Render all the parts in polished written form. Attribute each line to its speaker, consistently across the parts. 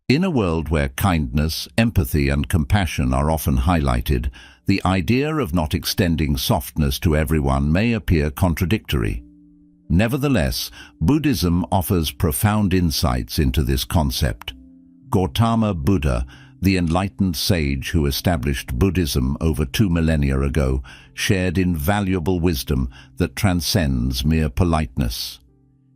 Speaker 1: In a world where kindness, empathy, and compassion are often highlighted, the idea of not extending softness to everyone may appear contradictory. Nevertheless, Buddhism offers profound insights into this concept. Gautama Buddha, the enlightened sage who established Buddhism over 2 millennia ago, shared invaluable wisdom that transcends mere politeness.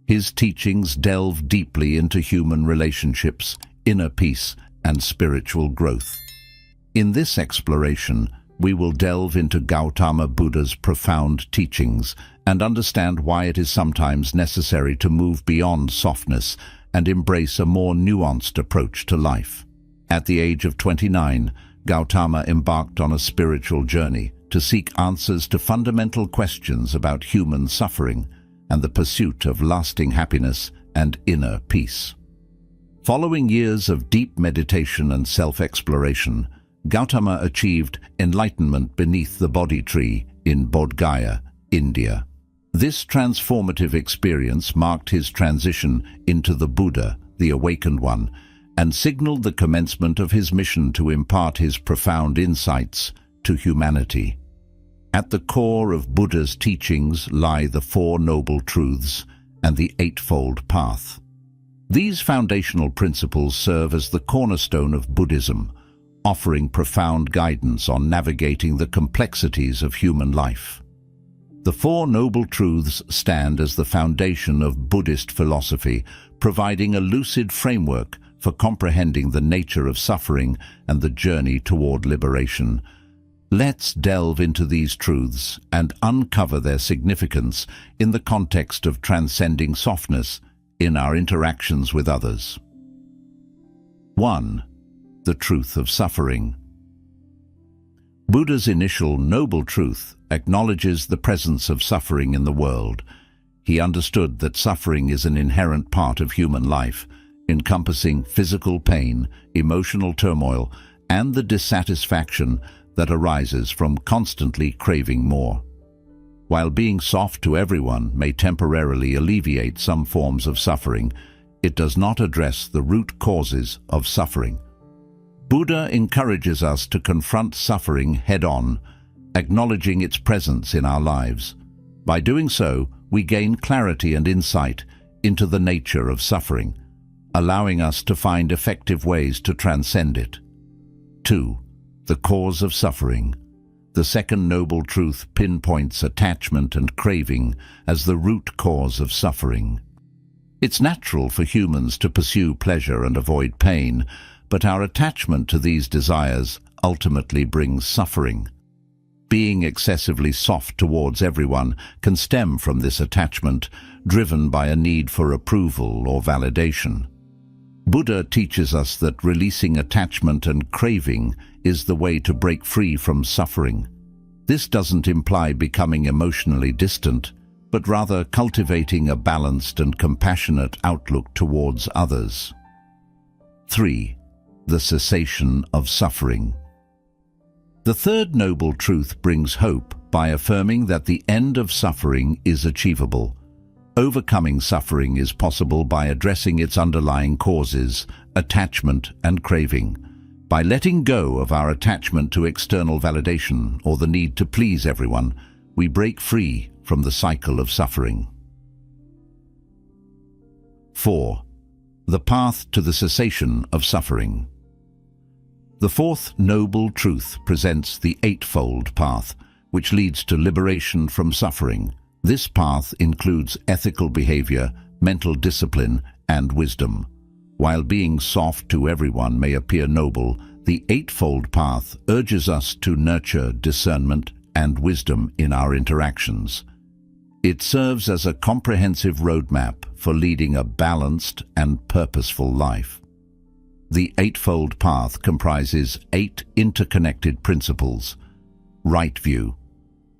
Speaker 1: His teachings delve deeply into human relationships, inner peace, and spiritual growth. In this exploration, we will delve into Gautama Buddha's profound teachings and understand why it is sometimes necessary to move beyond softness and embrace a more nuanced approach to life. At the age of 29, Gautama embarked on a spiritual journey to seek answers to fundamental questions about human suffering and the pursuit of lasting happiness and inner peace. Following years of deep meditation and self-exploration, Gautama achieved enlightenment beneath the Bodhi tree in Bodh Gaya, India. This transformative experience marked his transition into the Buddha, the Awakened One, and signaled the commencement of his mission to impart his profound insights to humanity. At the core of Buddha's teachings lie the Four Noble Truths and the Eightfold Path. These foundational principles serve as the cornerstone of Buddhism, offering profound guidance on navigating the complexities of human life. The Four Noble Truths stand as the foundation of Buddhist philosophy, providing a lucid framework for comprehending the nature of suffering and the journey toward liberation. Let's delve into these truths and uncover their significance in the context of transcending softness in our interactions with others. 1. The truth of suffering. Buddha's initial noble truth acknowledges the presence of suffering in the world. He understood that suffering is an inherent part of human life, encompassing physical pain, emotional turmoil, and the dissatisfaction that arises from constantly craving more. While being soft to everyone may temporarily alleviate some forms of suffering, it does not address the root causes of suffering. Buddha encourages us to confront suffering head-on, acknowledging its presence in our lives. By doing so, we gain clarity and insight into the nature of suffering, allowing us to find effective ways to transcend it. 2. The cause of suffering. The second noble truth pinpoints attachment and craving as the root cause of suffering. It's natural for humans to pursue pleasure and avoid pain, but our attachment to these desires ultimately brings suffering. Being excessively soft towards everyone can stem from this attachment, driven by a need for approval or validation. Buddha teaches us that releasing attachment and craving is the way to break free from suffering. This doesn't imply becoming emotionally distant, but rather cultivating a balanced and compassionate outlook towards others. 3. The cessation of suffering. The third noble truth brings hope by affirming that the end of suffering is achievable. Overcoming suffering is possible by addressing its underlying causes, attachment and craving. By letting go of our attachment to external validation or the need to please everyone, we break free from the cycle of suffering. 4. The path to the cessation of suffering. The fourth noble truth presents the Eightfold Path, which leads to liberation from suffering. This path includes ethical behavior, mental discipline, and wisdom. While being soft to everyone may appear noble, the Eightfold Path urges us to nurture discernment and wisdom in our interactions. It serves as a comprehensive roadmap for leading a balanced and purposeful life. The Eightfold Path comprises 8 interconnected principles. Right view.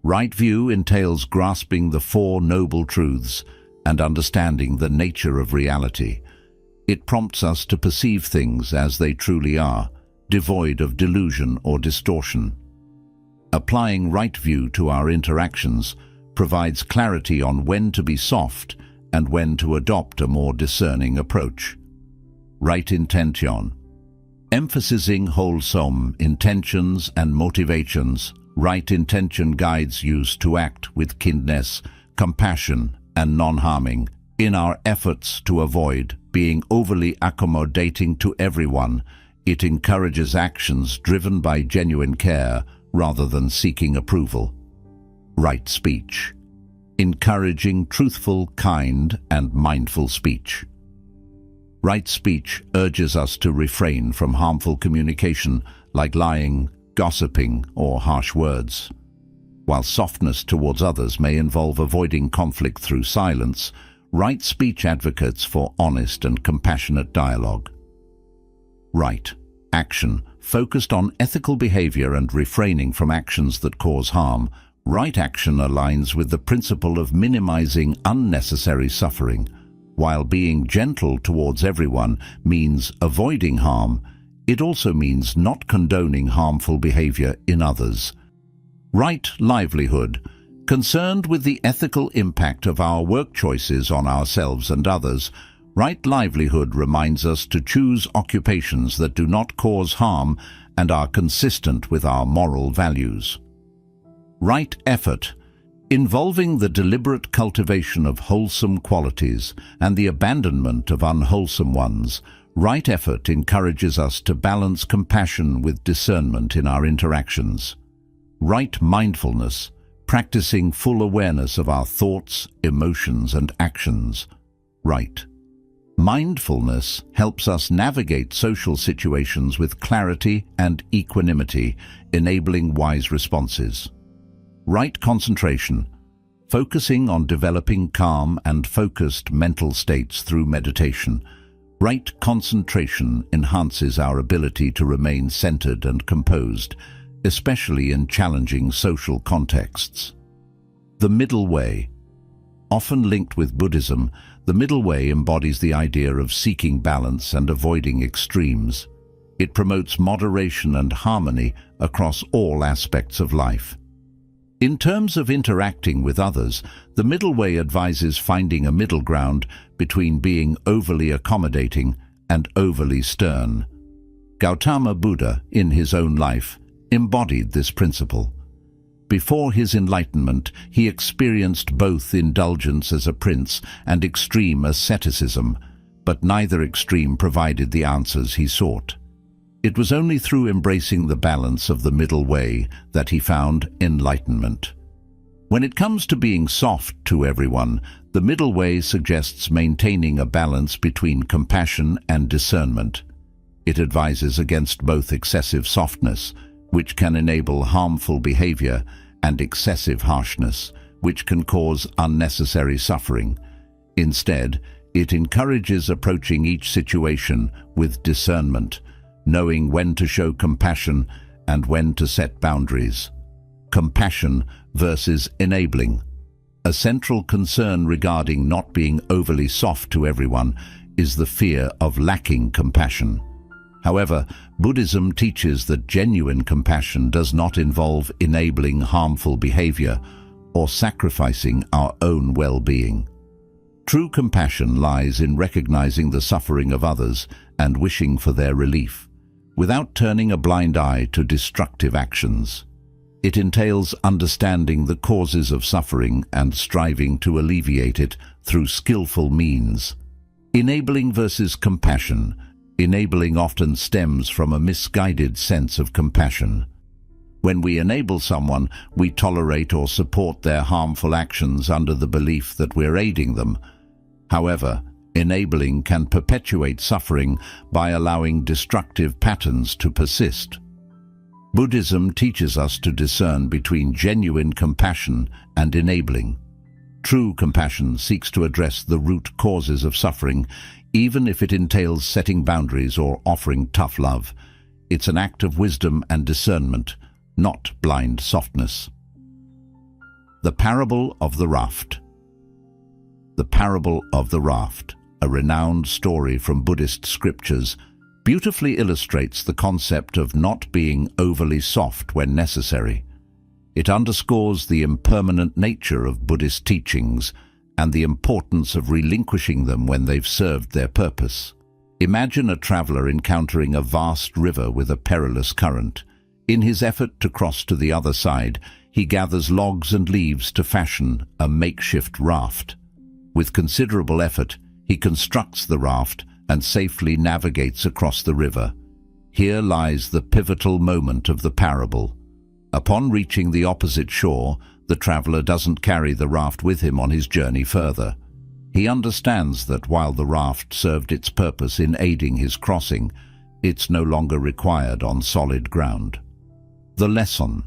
Speaker 1: Right view entails grasping the Four Noble Truths and understanding the nature of reality. It prompts us to perceive things as they truly are, devoid of delusion or distortion. Applying right view to our interactions provides clarity on when to be soft and when to adopt a more discerning approach. Right intention. Emphasizing wholesome intentions and motivations, right intention guides us to act with kindness, compassion, and non-harming in our efforts to avoid being overly accommodating to everyone. It encourages actions driven by genuine care rather than seeking approval. Right speech. Encouraging truthful, kind, and mindful speech. Right speech urges us to refrain from harmful communication like lying, gossiping, or harsh words. While softness towards others may involve avoiding conflict through silence, right speech advocates for honest and compassionate dialogue. Right action. Focused on ethical behavior and refraining from actions that cause harm, right action aligns with the principle of minimizing unnecessary suffering. While being gentle towards everyone means avoiding harm, it also means not condoning harmful behavior in others. Right livelihood. Concerned with the ethical impact of our work choices on ourselves and others, right livelihood reminds us to choose occupations that do not cause harm and are consistent with our moral values. Right effort. Involving the deliberate cultivation of wholesome qualities and the abandonment of unwholesome ones, right effort encourages us to balance compassion with discernment in our interactions. Right mindfulness. Practicing full awareness of our thoughts, emotions, and actions. Right mindfulness helps us navigate social situations with clarity and equanimity, enabling wise responses. Right concentration. Focusing on developing calm and focused mental states through meditation. Right concentration enhances our ability to remain centered and composed, especially in challenging social contexts. The middle way. Often linked with Buddhism, the middle way embodies the idea of seeking balance and avoiding extremes. It promotes moderation and harmony across all aspects of life. In terms of interacting with others, the middle way advises finding a middle ground between being overly accommodating and overly stern. Gautama Buddha, in his own life, embodied this principle. Before his enlightenment, he experienced both indulgence as a prince and extreme asceticism, but neither extreme provided the answers he sought. It was only through embracing the balance of the middle way that he found enlightenment. When it comes to being soft to everyone, the middle way suggests maintaining a balance between compassion and discernment. It advises against both excessive softness, which can enable harmful behavior, and excessive harshness, which can cause unnecessary suffering. Instead, it encourages approaching each situation with discernment, knowing when to show compassion and when to set boundaries. Compassion versus enabling. A central concern regarding not being overly soft to everyone is the fear of lacking compassion. However, Buddhism teaches that genuine compassion does not involve enabling harmful behavior or sacrificing our own well-being. True compassion lies in recognizing the suffering of others and wishing for their relief, without turning a blind eye to destructive actions. It entails understanding the causes of suffering and striving to alleviate it through skillful means. Enabling versus compassion. Enabling often stems from a misguided sense of compassion. When we enable someone, we tolerate or support their harmful actions under the belief that we're aiding them. However, enabling can perpetuate suffering by allowing destructive patterns to persist. Buddhism teaches us to discern between genuine compassion and enabling. True compassion seeks to address the root causes of suffering, even if it entails setting boundaries or offering tough love. It's an act of wisdom and discernment, not blind softness. The Parable of the Raft. The Parable of the Raft, a renowned story from Buddhist scriptures, beautifully illustrates the concept of not being overly soft when necessary. It underscores the impermanent nature of Buddhist teachings and the importance of relinquishing them when they've served their purpose. Imagine a traveler encountering a vast river with a perilous current. In his effort to cross to the other side, he gathers logs and leaves to fashion a makeshift raft. With considerable effort, he constructs the raft and safely navigates across the river. Here lies the pivotal moment of the parable. Upon reaching the opposite shore, the traveler doesn't carry the raft with him on his journey further. He understands that while the raft served its purpose in aiding his crossing, it's no longer required on solid ground. The lesson.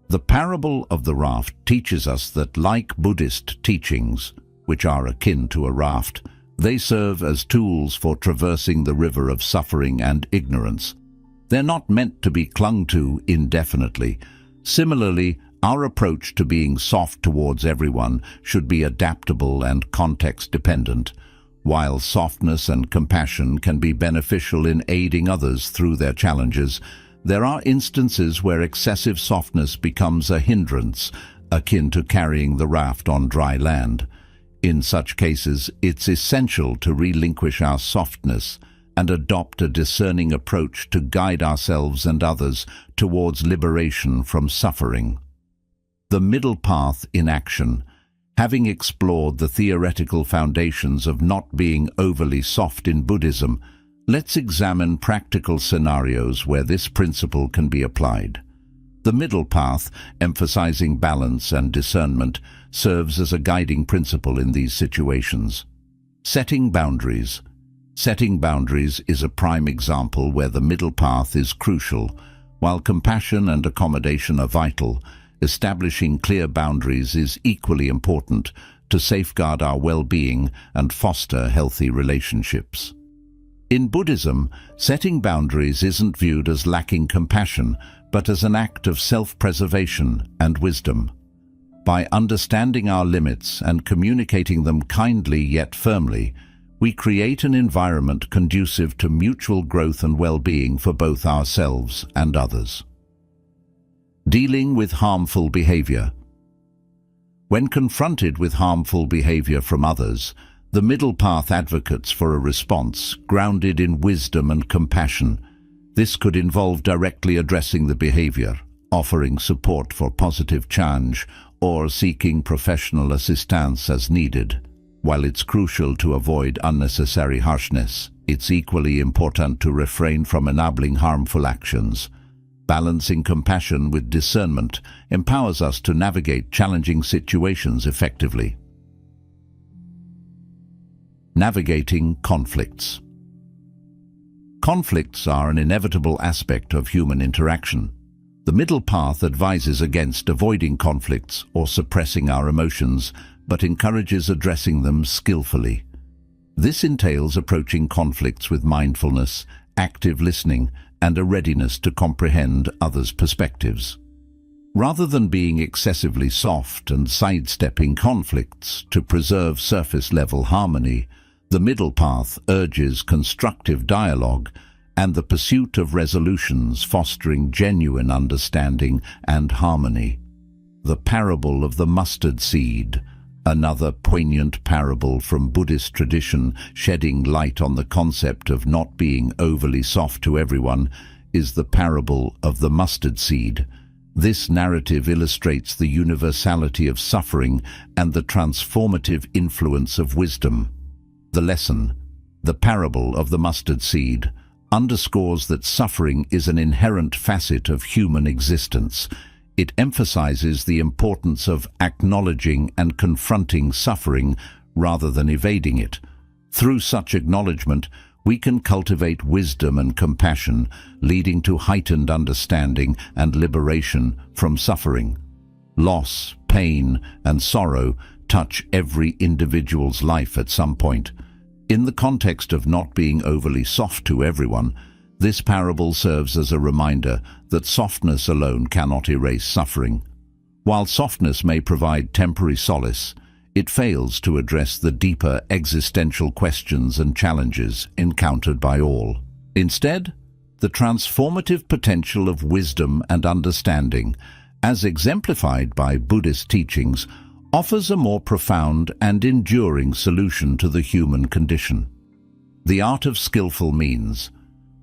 Speaker 1: The parable of the raft teaches us that, like Buddhist teachings, which are akin to a raft, they serve as tools for traversing the river of suffering and ignorance. They're not meant to be clung to indefinitely. Similarly, our approach to being soft towards everyone should be adaptable and context-dependent. While softness and compassion can be beneficial in aiding others through their challenges, there are instances where excessive softness becomes a hindrance, akin to carrying the raft on dry land. In such cases, it's essential to relinquish our softness and adopt a discerning approach to guide ourselves and others towards liberation from suffering. The middle path in action. Having explored the theoretical foundations of not being overly soft in Buddhism, let's examine practical scenarios where this principle can be applied. The middle path, emphasizing balance and discernment, serves as a guiding principle in these situations. Setting boundaries. Setting boundaries is a prime example where the middle path is crucial. While compassion and accommodation are vital, establishing clear boundaries is equally important to safeguard our well-being and foster healthy relationships. In Buddhism, setting boundaries isn't viewed as lacking compassion, but as an act of self-preservation and wisdom. By understanding our limits and communicating them kindly yet firmly, we create an environment conducive to mutual growth and well-being for both ourselves and others. Dealing with harmful behavior. When confronted with harmful behavior from others, the middle path advocates for a response grounded in wisdom and compassion. This could involve directly addressing the behavior, offering support for positive change, or seeking professional assistance as needed. While it's crucial to avoid unnecessary harshness, it's equally important to refrain from enabling harmful actions. Balancing compassion with discernment empowers us to navigate challenging situations effectively. Navigating conflicts. Conflicts are an inevitable aspect of human interaction. The middle path advises against avoiding conflicts or suppressing our emotions, but encourages addressing them skillfully. This entails approaching conflicts with mindfulness, active listening, and a readiness to comprehend others' perspectives. Rather than being excessively soft and sidestepping conflicts to preserve surface-level harmony, the middle path urges constructive dialogue and the pursuit of resolutions fostering genuine understanding and harmony. The parable of the mustard seed, another poignant parable from Buddhist tradition shedding light on the concept of not being overly soft to everyone, is the parable of the mustard seed. This narrative illustrates the universality of suffering and the transformative influence of wisdom. The lesson, the parable of the mustard seed, underscores that suffering is an inherent facet of human existence. It emphasizes the importance of acknowledging and confronting suffering rather than evading it. Through such acknowledgement, we can cultivate wisdom and compassion, leading to heightened understanding and liberation from suffering. Loss, pain, and sorrow touch every individual's life at some point. In the context of not being overly soft to everyone, this parable serves as a reminder that softness alone cannot erase suffering. While softness may provide temporary solace, it fails to address the deeper existential questions and challenges encountered by all. Instead, the transformative potential of wisdom and understanding, as exemplified by Buddhist teachings, offers a more profound and enduring solution to the human condition. The art of skillful means.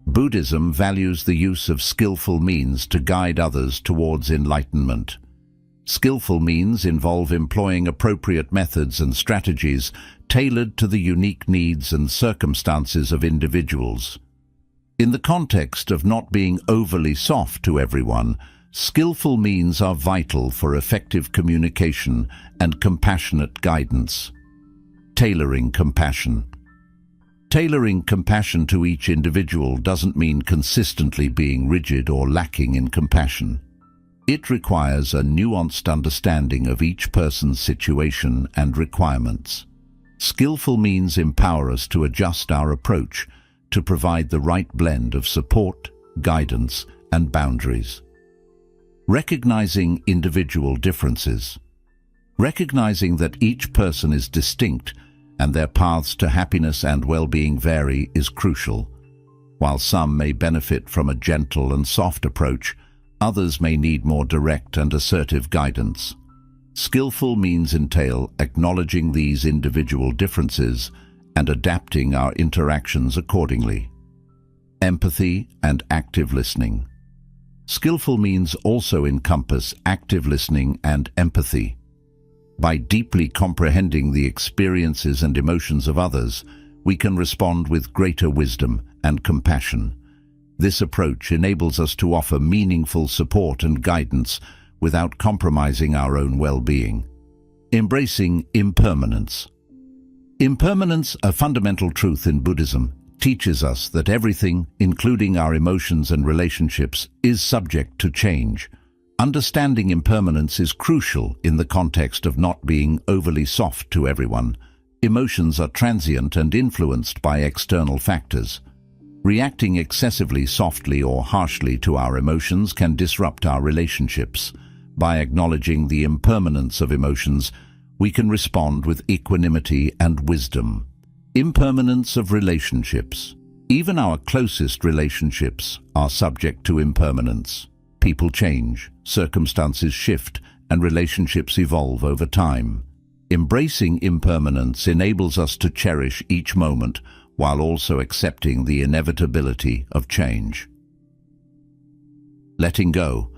Speaker 1: Buddhism values the use of skillful means to guide others towards enlightenment. Skillful means involve employing appropriate methods and strategies tailored to the unique needs and circumstances of individuals. In the context of not being overly soft to everyone, skillful means are vital for effective communication and compassionate guidance. Tailoring compassion. Tailoring compassion to each individual doesn't mean consistently being rigid or lacking in compassion. It requires a nuanced understanding of each person's situation and requirements. Skillful means empower us to adjust our approach to provide the right blend of support, guidance, and boundaries. Recognizing individual differences. Recognizing that each person is distinct and their paths to happiness and well-being vary is crucial. While some may benefit from a gentle and soft approach, others may need more direct and assertive guidance. Skillful means entail acknowledging these individual differences and adapting our interactions accordingly. Empathy and active listening. Skillful means also encompass active listening and empathy. By deeply comprehending the experiences and emotions of others, we can respond with greater wisdom and compassion. This approach enables us to offer meaningful support and guidance without compromising our own well-being. Embracing impermanence. Impermanence, a fundamental truth in Buddhism, teaches us that everything, including our emotions and relationships, is subject to change. Understanding impermanence is crucial in the context of not being overly soft to everyone. Emotions are transient and influenced by external factors. Reacting excessively softly or harshly to our emotions can disrupt our relationships. By acknowledging the impermanence of emotions, we can respond with equanimity and wisdom. Impermanence of relationships. Even our closest relationships are subject to impermanence. People change, circumstances shift, and relationships evolve over time. Embracing impermanence enables us to cherish each moment while also accepting the inevitability of change. Letting go.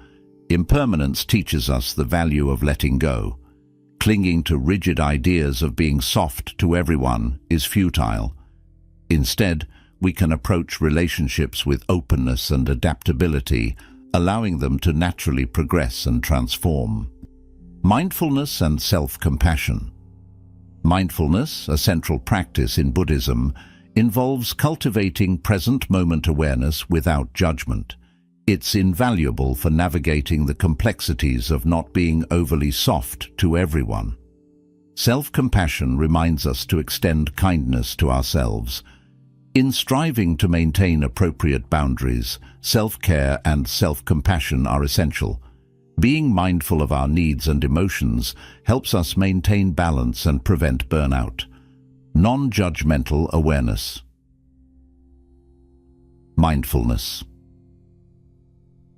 Speaker 1: Impermanence teaches us the value of letting go. Clinging to rigid ideas of being soft to everyone is futile. Instead, we can approach relationships with openness and adaptability, allowing them to naturally progress and transform. Mindfulness and self-compassion. Mindfulness, a central practice in Buddhism, involves cultivating present-moment awareness without judgment. It's invaluable for navigating the complexities of not being overly soft to everyone. Self-compassion reminds us to extend kindness to ourselves. In striving to maintain appropriate boundaries, self-care and self-compassion are essential. Being mindful of our needs and emotions helps us maintain balance and prevent burnout. Non-judgmental awareness. Mindfulness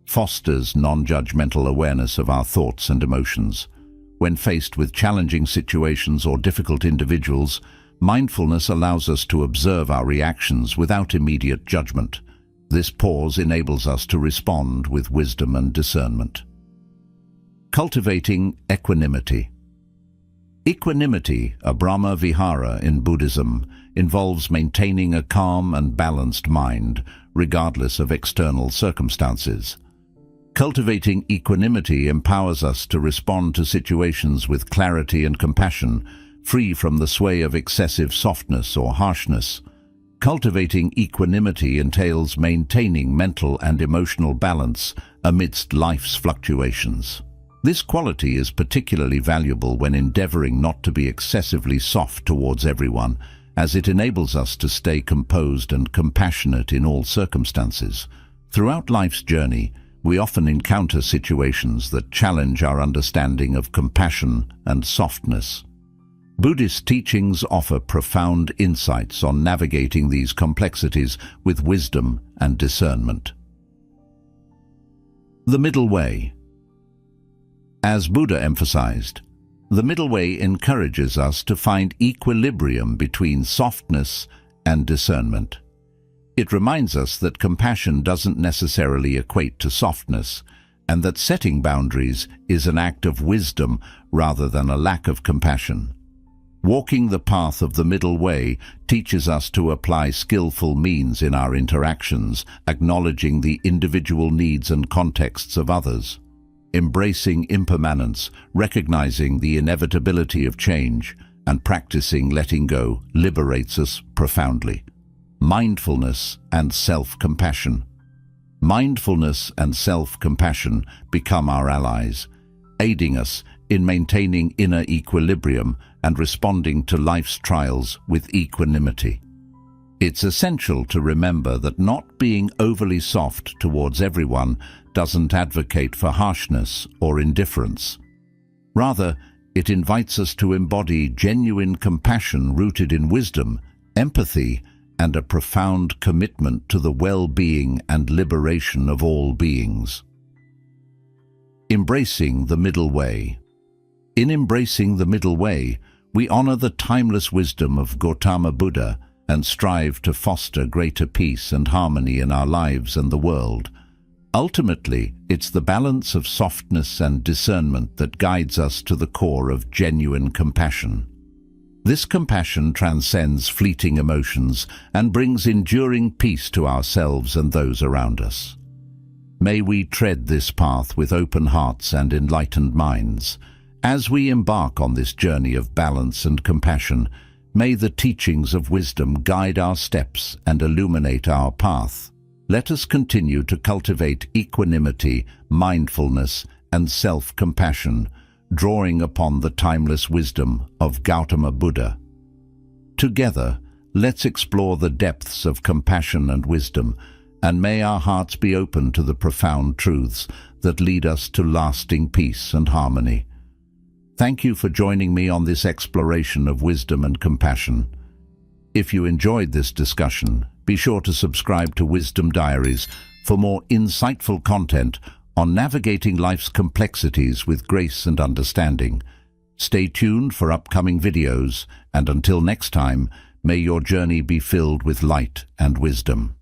Speaker 1: fosters non-judgmental awareness of our thoughts and emotions. When faced with challenging situations or difficult individuals, mindfulness allows us to observe our reactions without immediate judgment. This pause enables us to respond with wisdom and discernment. Cultivating equanimity. Equanimity, a Brahma Vihara in Buddhism, involves maintaining a calm and balanced mind, regardless of external circumstances. Cultivating equanimity empowers us to respond to situations with clarity and compassion, free from the sway of excessive softness or harshness. Cultivating equanimity entails maintaining mental and emotional balance amidst life's fluctuations. This quality is particularly valuable when endeavoring not to be excessively soft towards everyone, as it enables us to stay composed and compassionate in all circumstances. Throughout life's journey, we often encounter situations that challenge our understanding of compassion and softness. Buddhist teachings offer profound insights on navigating these complexities with wisdom and discernment. The middle way. As Buddha emphasized, the middle way encourages us to find equilibrium between softness and discernment. It reminds us that compassion doesn't necessarily equate to softness, and that setting boundaries is an act of wisdom rather than a lack of compassion. Walking the path of the middle way teaches us to apply skillful means in our interactions, acknowledging the individual needs and contexts of others. Embracing impermanence, recognizing the inevitability of change, and practicing letting go liberates us profoundly. Mindfulness and self-compassion. Mindfulness and self-compassion become our allies, aiding us in maintaining inner equilibrium and responding to life's trials with equanimity. It's essential to remember that not being overly soft towards everyone doesn't advocate for harshness or indifference. Rather, it invites us to embody genuine compassion rooted in wisdom, empathy, and a profound commitment to the well-being and liberation of all beings. Embracing the middle way. In embracing the middle way, we honor the timeless wisdom of Gautama Buddha and strive to foster greater peace and harmony in our lives and the world. Ultimately, it's the balance of softness and discernment that guides us to the core of genuine compassion. This compassion transcends fleeting emotions and brings enduring peace to ourselves and those around us. May we tread this path with open hearts and enlightened minds. As we embark on this journey of balance and compassion, may the teachings of wisdom guide our steps and illuminate our path. Let us continue to cultivate equanimity, mindfulness, and self-compassion, drawing upon the timeless wisdom of Gautama Buddha. Together, let's explore the depths of compassion and wisdom, and may our hearts be open to the profound truths that lead us to lasting peace and harmony. Thank you for joining me on this exploration of wisdom and compassion. If you enjoyed this discussion, be sure to subscribe to Wisdom Diaries for more insightful content on navigating life's complexities with grace and understanding. Stay tuned for upcoming videos, and until next time, may your journey be filled with light and wisdom.